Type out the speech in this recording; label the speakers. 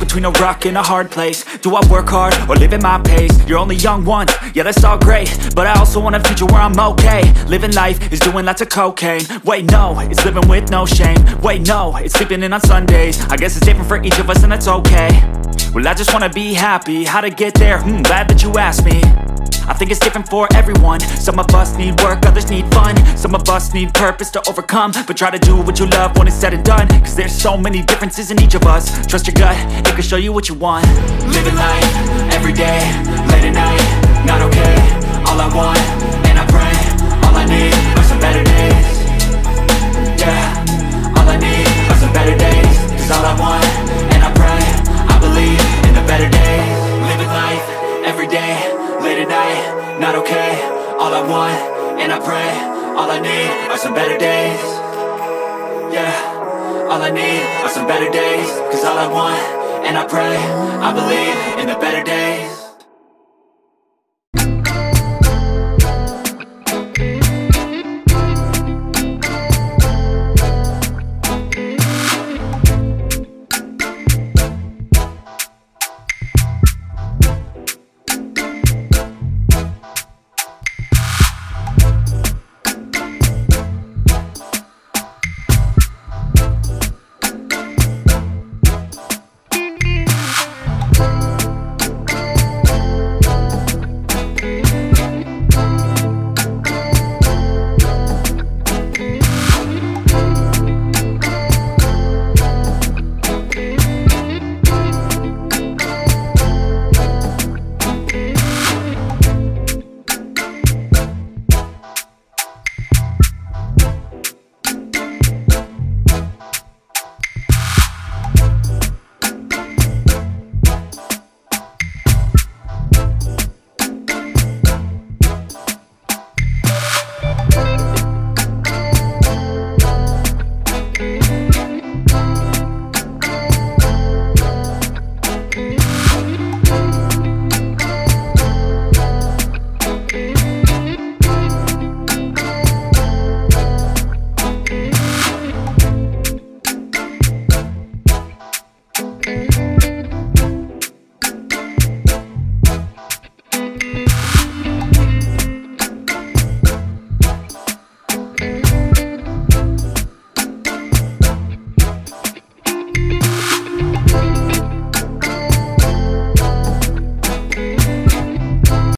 Speaker 1: between a rock and a hard place. Do I work hard or live at my pace? You're only young once, yeah that's all great, but I also want a future where I'm okay. Living life is doing lots of cocaine. Wait no, it's living with no shame. Wait no, it's sleeping in on Sundays. I guess it's different for each of us and that's okay. Well I just wanna be happy, how to get there? Glad that you asked me. I think it's different for everyone. Some of us need work, others need fun. Some of us need purpose to overcome. But try to do what you love when it's said and done, cause there's so many differences in each of us. Trust your gut, it can show you what you want. Living life, everyday, late at night, not okay. All I want, and I pray, all I need are some better days. Yeah, all I need are some better days. Cause all I want, and I pray, I believe in the better days. Living life, everyday, late at night, not okay. All I want, and I pray, all I need are some better days. Yeah, all I need are some better days. Cause all I want, and I pray, I believe in the better days.